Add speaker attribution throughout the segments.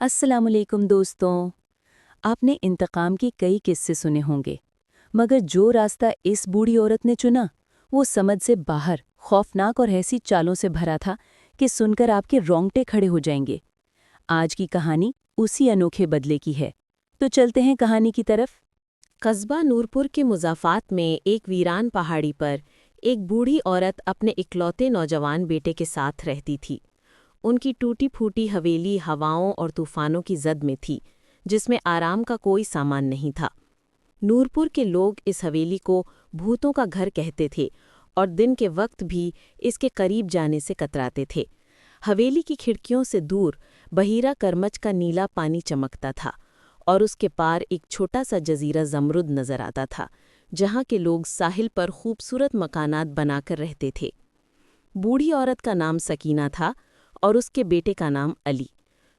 Speaker 1: अस्सलाम वालेकुम दोस्तों। आपने इंतकाम के कई किस्से सुने होंगे, मगर जो रास्ता इस बूढ़ी औरत ने चुना वो समझ से बाहर, खौफनाक और ऐसी चालों से भरा था कि सुनकर आपके रोंगटे खड़े हो जाएंगे। आज की कहानी उसी अनोखे बदले की है, तो चलते हैं कहानी की तरफ।
Speaker 2: कस्बा नूरपुर के मुज़ाफ़ात में एक वीरान पहाड़ी पर एक बूढ़ी औरत अपने इकलौते नौजवान बेटे के साथ रहती थी। उनकी टूटी-फूटी हवेली हवाओं और तूफ़ानों की ज़द में थी, जिसमें आराम का कोई सामान नहीं था। नूरपुर के लोग इस हवेली को भूतों का घर कहते थे और दिन के वक्त भी इसके करीब जाने से कतराते थे। हवेली की खिड़कियों से दूर बहीरा करमच का नीला पानी चमकता था और उसके पार एक छोटा सा जजीरा जमरुद नजर आता था, जहाँ के लोग साहिल पर खूबसूरत मकानात बनाकर रहते थे। बूढ़ी औरत का नाम सकीना था और उसके बेटे का नाम अली।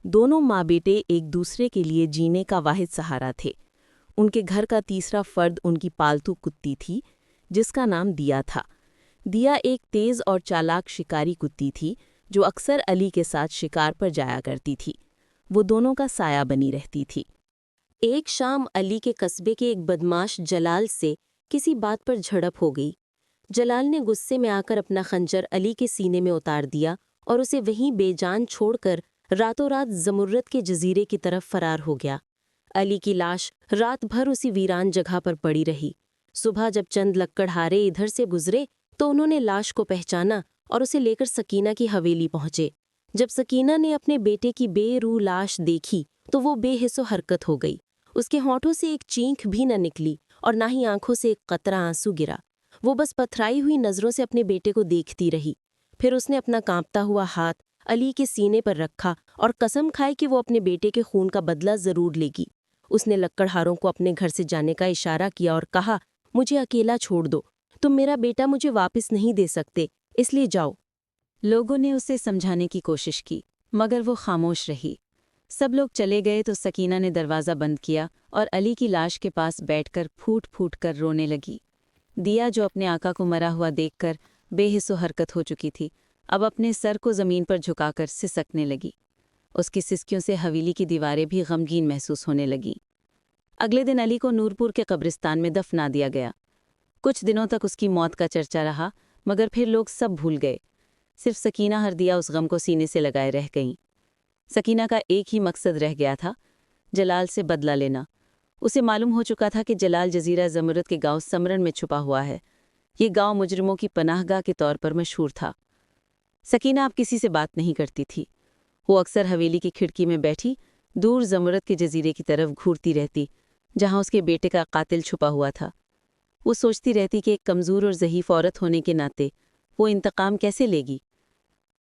Speaker 2: दोनों माँ बेटे एक दूसरे के लिए जीने का वाहिद सहारा थे। उनके घर का तीसरा फर्द उनकी पालतू कुत्ती थी, जिसका नाम दिया था। दिया एक तेज़ और चालाक शिकारी कुत्ती थी, जो अक्सर अली के साथ शिकार पर जाया करती थी। वो दोनों का साया बनी रहती थी। एक शाम अली के कस्बे के एक बदमाश जलाल से किसी बात पर झड़प हो गई। जलाल ने गुस्से में आकर अपना खंजर अली के सीने में उतार दिया और उसे वहीं बेजान छोड़कर रातों रात जमुर्रत के जजीरे की तरफ फरार हो गया। अली की लाश रात भर उसी वीरान जगह पर पड़ी रही। सुबह जब चंद लक्कड़हारे इधर से गुजरे तो उन्होंने लाश को पहचाना और उसे लेकर सकीना की हवेली पहुंचे। जब सकीना ने अपने बेटे की बेरूह लाश देखी तो वो बेहिस्सो हरकत हो गई। उसके होंठों से एक चीख भी न निकली और ना ही आंखों से एक कतरा आंसू गिरा। वो बस पथराई हुई नजरों से अपने बेटे को देखती रही। फिर उसने अपना कांपता हुआ हाथ अली के सीने पर रखा और कसम खाई कि वो अपने बेटे के खून का बदला जरूर लेगी। उसने लक्कड़हारों को अपने घर से जाने का इशारा किया और कहा, मुझे अकेला छोड़ दो, तुम मेरा बेटा मुझे वापस नहीं दे सकते, इसलिए जाओ।
Speaker 1: लोगों ने उसे समझाने की कोशिश की, मगर वो खामोश रही। सब लोग चले गए तो सकीना ने दरवाज़ा बंद किया और अली की लाश के पास बैठकर फूट फूट कर रोने लगी। दिया, जो अपने आका को मरा हुआ देखकर बेहिस्सो हरकत हो चुकी थी, अब अपने सर को ज़मीन पर झुकाकर सिसकने लगी। उसकी सिसकियों से हवेली की दीवारें भी गमगीन महसूस होने लगीं। अगले दिन अली को नूरपुर के कब्रिस्तान में दफना दिया गया। कुछ दिनों तक उसकी मौत का चर्चा रहा, मगर फिर लोग सब भूल गए। सिर्फ सकीना हर दिया उस गम को सीने से लगाए रह गईं। सकीना का एक ही मकसद रह गया था, जलाल से बदला लेना। उसे मालूम हो चुका था कि जलाल जजीरा जमुरत के गांव समरन में छुपा हुआ है। ये गांव मुजरिमों की पनाहगाह के तौर पर मशहूर था। सकीना अब किसी से बात नहीं करती थी। वो अक्सर हवेली की खिड़की में बैठी दूर जमुरत के जजीरे की तरफ घूरती रहती, जहां उसके बेटे का कातिल छुपा हुआ था। वो सोचती रहती कि एक कमज़ोर और ज़ईफ़ औरत होने के नाते वो इंतकाम कैसे लेगी।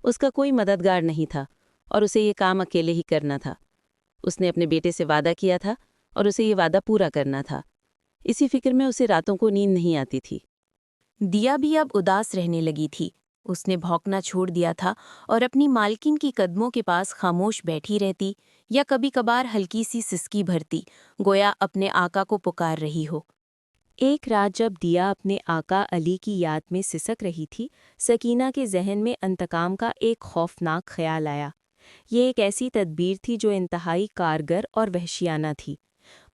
Speaker 1: उसका कोई मददगार नहीं था और उसे ये काम अकेले ही करना था। उसने अपने बेटे से वादा किया था और उसे ये वादा पूरा करना था। इसी फिक्र में उसे रातों को नींद नहीं आती थी।
Speaker 2: दिया भी अब उदास रहने लगी थी। उसने भौंकना छोड़ दिया था और अपनी मालकिन की कदमों के पास खामोश बैठी रहती या कभी कभार हल्की सी सिसकी भरती, गोया अपने आका को पुकार रही हो।
Speaker 1: एक रात जब दिया अपने आका अली की याद में सिसक रही थी, सकीना के जहन में इंतकाम का एक खौफनाक ख्याल आया। ये एक ऐसी तदबीर थी जो इंतहाई कारगर और वहशियाना थी।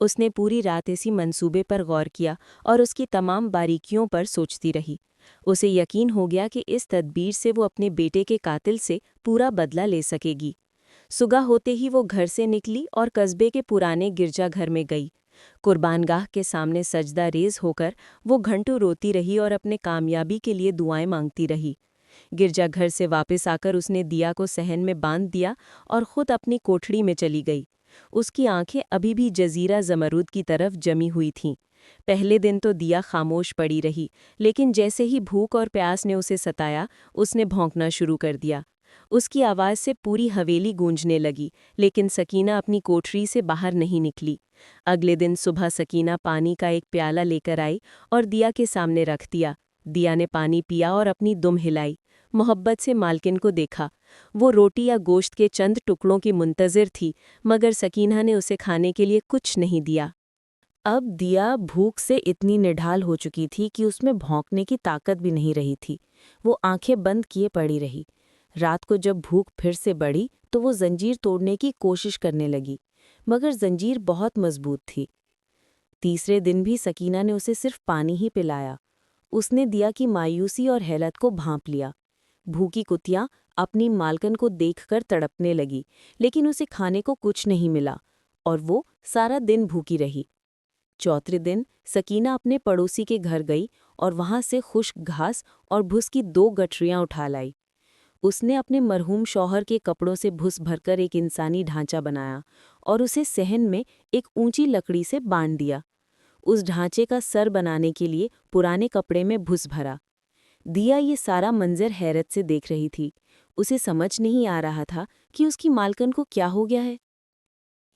Speaker 1: उसने पूरी रात इसी मंसूबे पर गौर किया और उसकी तमाम बारीकियों पर सोचती रही। उसे यकीन हो गया कि इस तदबीर से वो अपने बेटे के कातिल से पूरा बदला ले सकेगी। सुबह होते ही वो घर से निकली और कस्बे के पुराने गिरजाघर में गई। कुर्बानगाह के सामने सजदा रेज होकर वो घंटों रोती रही और अपने कामयाबी के लिए दुआएं मांगती रही। गिरजाघर से वापस आकर उसने दिया को सहन में बांध दिया और खुद अपनी कोठड़ी में चली गई। उसकी आंखें अभी भी जजीरा जमरूद की तरफ जमी हुई थीं। पहले दिन तो दिया खामोश पड़ी रही, लेकिन जैसे ही भूख और प्यास ने उसे सताया, उसने भौंकना शुरू कर दिया। उसकी आवाज़ से पूरी हवेली गूंजने लगी, लेकिन सकीना अपनी कोठरी से बाहर नहीं निकली। अगले दिन सुबह सकीना पानी का एक प्याला लेकर आई और दिया के सामने रख दिया। दिया ने पानी पिया और अपनी दुम हिलाई। मोहब्बत से मालकिन को देखा। वो रोटी या गोश्त के चंद टुकड़ों की मुंतज़िर थी, मगर सकीना ने उसे खाने के लिए कुछ नहीं दिया। अब दिया भूख से इतनी निढाल हो चुकी थी कि उसमें भौंकने की ताकत भी नहीं रही थी। वो आंखें बंद किए पड़ी रही। रात को जब भूख फिर से बढ़ी
Speaker 2: تو وہ زنجیر توڑنے کی کوشش کرنے لگی، مگر زنجیر بہت مضبوط تھی۔ تیسرے دن بھی سکینہ نے اسے صرف پانی ہی پلایا۔ اس نے دیا کی مایوسی اور حیرت کو بھانپ لیا۔ بھوکی کتیاں اپنی مالکن کو دیکھ کر تڑپنے لگی، لیکن اسے کھانے کو کچھ نہیں ملا اور وہ سارا دن بھوکی رہی۔ چوتھے دن سکینہ اپنے پڑوسی کے گھر گئی اور وہاں سے خشک گھاس اور بھس کی 2 گٹریاں اٹھا لائی۔ اس نے اپنے مرحوم شوہر کے کپڑوں سے بھس بھر کر ایک انسانی ڈھانچہ بنایا اور اسے صحن میں ایک اونچی لکڑی سے باندھ دیا۔ اس ڈھانچے کا سر بنانے کے لیے پرانے کپڑے میں بھس بھرا۔ دیا یہ سارا منظر حیرت سے دیکھ رہی تھی۔ اسے سمجھ نہیں آ رہا تھا کہ اس کی مالکن کو کیا ہو گیا ہے۔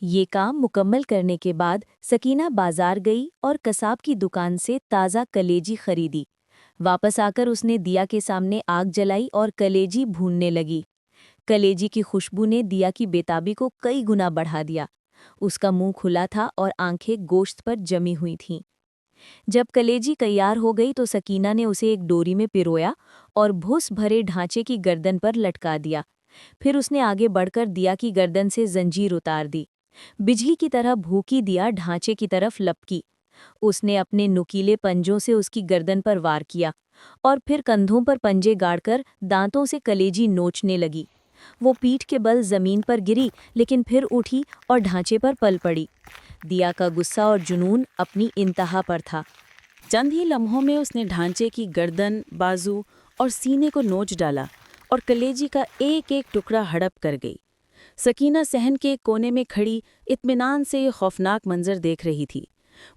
Speaker 1: یہ کام مکمل کرنے کے بعد سکینہ بازار گئی اور قصاب کی دکان سے تازہ کلیجی خریدی۔ واپس آ کر اس نے دیا کے سامنے آگ جلائی اور کلیجی بھوننے لگی۔ کلیجی کی خوشبو نے دیا کی بےتابی کو کئی گنا بڑھا دیا۔ اس کا منہ کھلا تھا اور آنکھیں گوشت پر جمی ہوئی تھیں۔ جب کلیجی تیار ہو گئی تو سکینہ نے اسے ایک ڈوری میں پرویا اور بھس بھرے ڈھانچے کی گردن پر لٹکا دیا۔ پھر اس نے آگے بڑھ کر دیا کی گردن سے زنجیر اتار دی۔ بجلی کی طرح بھوکی دیا ڈھانچے کی طرف لپکی۔ اس نے اپنے نکیلے پنجوں سے اس کی گردن پر وار کیا اور پھر کندھوں پر پنجے گاڑ کر دانتوں سے کلیجی نوچنے لگی۔ وہ پیٹھ کے بل زمین پر گری لیکن پھر اٹھی اور ڈھانچے پر پل پڑی۔ دیا کا غصہ اور جنون اپنی انتہا پر تھا۔
Speaker 2: چند ہی لمحوں میں اس نے ڈھانچے کی گردن، بازو اور سینے کو نوچ ڈالا اور کلیجی کا ایک ایک ٹکڑا ہڑپ کر گئی۔ سکینہ صحن کے کونے میں کھڑی اطمینان سے یہ خوفناک منظر دیکھ رہی تھی۔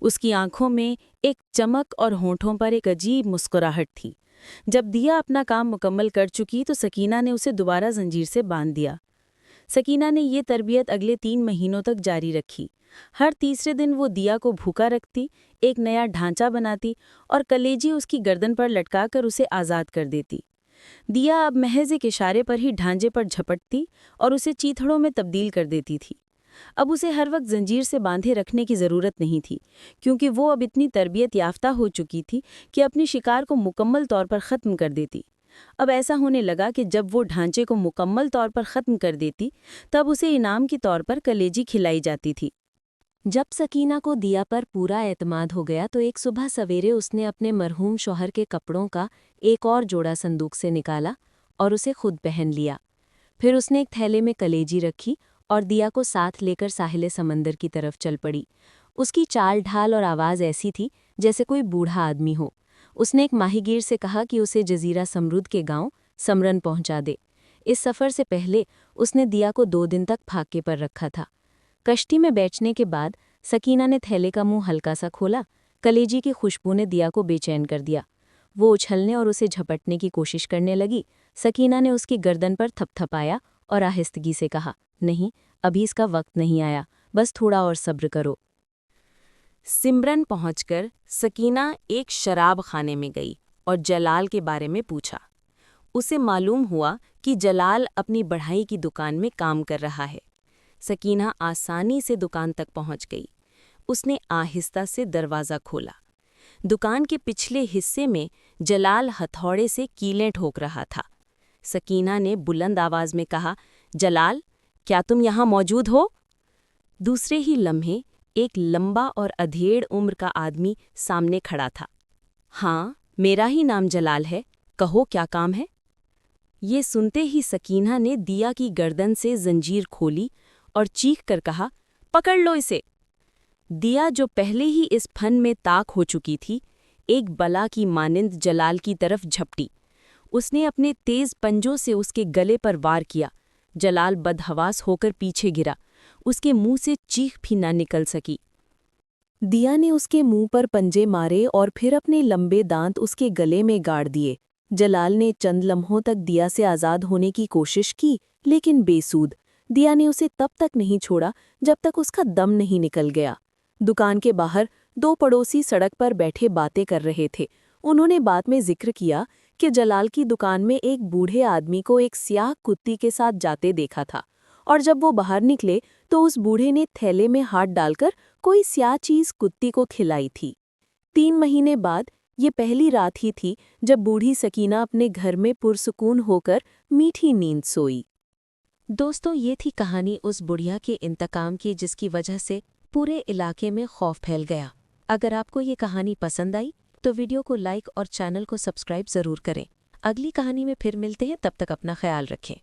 Speaker 2: اس کی آنکھوں میں ایک چمک اور ہونٹوں پر ایک عجیب مسکراہٹ تھی۔ جب دیا اپنا کام مکمل کر چکی تو سکینہ نے اسے دوبارہ زنجیر سے باندھ دیا۔ سکینہ نے یہ تربیت اگلے 3 مہینوں تک جاری رکھی۔ ہر تیسرے دن وہ دیا کو بھوکا رکھتی، ایک نیا ڈھانچہ بناتی اور کلیجی اس کی گردن پر لٹکا کر اسے آزاد کر دیتی۔ دیا اب محض ایک اشارے پر ہی ڈھانچے پر جھپٹتی اور اسے چیتھڑوں میں تبدیل کر دیتی تھی۔ اب اسے ہر وقت زنجیر سے باندھے رکھنے کی ضرورت نہیں تھی، کیونکہ وہ اب اتنی تربیت یافتہ ہو چکی تھی کہ اپنی شکار کو مکمل طور پر ختم کر دیتی۔ اب ایسا ہونے لگا کہ جب وہ ڈھانچے کو مکمل طور پر ختم کر دیتی تب اسے انعام کے طور پر کلیجی کھلائی جاتی تھی۔
Speaker 1: جب سکینہ کو دیا پر پورا اعتماد ہو گیا تو ایک صبح سویرے اس نے اپنے مرحوم شوہر کے کپڑوں کا ایک اور جوڑا صندوق سے نکالا اور اسے خود پہن لیا۔ پھر اس نے ایک تھیلے میں کلیجی رکھی اور دیا کو ساتھ لے کر ساحل سمندر کی طرف چل پڑی۔ اس کی چال ڈھال اور آواز ایسی تھی جیسے کوئی بوڑھا آدمی ہو۔ اس نے ایک ماہی گیر سے کہا کہ اسے جزیرہ سمرود کے گاؤں سمرن پہنچا دے۔ اس سفر سے پہلے اس نے دیا کو 2 دن تک پھاکے پر رکھا تھا۔ کشتی میں بیٹھنے کے بعد سکینہ نے تھیلے کا منہ ہلکا سا کھولا۔ کلیجی کی خوشبو نے دیا کو بے چین کر دیا۔ وہ اچھلنے اور اسے جھپٹنے کی کوشش کرنے لگی۔ سکینہ نے اس کی گردن پر تھپ تھپایا اور آہستگی سے کہا، نہیں، ابھی اس کا وقت نہیں آیا، بس تھوڑا اور صبر کرو۔
Speaker 2: سمرن پہنچ کر سکینہ ایک شراب خانے میں گئی اور جلال کے بارے میں پوچھا۔ اسے معلوم ہوا کہ جلال اپنی بڑھائی کی دکان میں کام کر رہا ہے۔ سکینہ آسانی سے دکان تک پہنچ گئی۔ اس نے آہستہ سے دروازہ کھولا۔ دکان کے پچھلے حصے میں جلال ہتھوڑے سے کیلیں ٹھوک رہا تھا۔ سکینہ نے بلند آواز میں کہا، جلال، کیا تم یہاں موجود ہو؟ دوسرے ہی لمحے ایک لمبا اور ادھیڑ عمر کا آدمی سامنے کھڑا تھا۔ ہاں، میرا ہی نام جلال ہے، کہو کیا کام ہے؟ یہ سنتے ہی سکینہ نے دیا کی گردن سے زنجیر کھولی اور چیخ کر کہا، پکڑ لو اسے۔ دیا جو پہلے ہی اس پھن میں طاق ہو چکی تھی، ایک بلا کی مانند جلال کی طرف جھپٹی۔ اس نے اپنے تیز پنجوں سے اس کے گلے پر وار کیا۔ جلال بدحواس ہو کر پیچھے گرا۔ اس کے منہ سے چیخ بھی نہ نکل سکی۔
Speaker 1: دیا نے اس کے منہ پر پنجے مارے اور پھر اپنے لمبے دانت اس کے گلے میں گاڑ دیے۔ جلال نے چند لمحوں تک دیا سے آزاد ہونے کی کوشش کی، لیکن بے سود۔ دیا نے اسے تب تک نہیں چھوڑا جب تک اس کا دم نہیں نکل گیا۔ دکان کے باہر 2 پڑوسی سڑک پر بیٹھے باتیں کر رہے تھے۔ انہوں نے بات میں ذکر کیا کہ جلال کی دکان میں ایک بوڑھے آدمی کو ایک سیاہ کتی کے ساتھ جاتے دیکھا تھا، اور جب وہ باہر نکلے تو اس بوڑھے نے تھیلے میں ہاتھ ڈال کر کوئی سیاہ چیز کتی کو کھلائی تھی۔ 3 مہینے بعد یہ پہلی رات ہی تھی جب بوڑھی سکینہ اپنے گھر میں پرسکون ہو کر میٹھی نیند سوئی۔
Speaker 2: दोस्तों, ये थी कहानी उस बुढ़िया के इंतकाम की जिसकी वजह से पूरे इलाके में खौफ फैल गया। अगर आपको ये कहानी पसंद आई तो वीडियो को लाइक और चैनल को सब्सक्राइब ज़रूर करें। अगली कहानी में फिर मिलते हैं, तब तक अपना ख्याल रखें।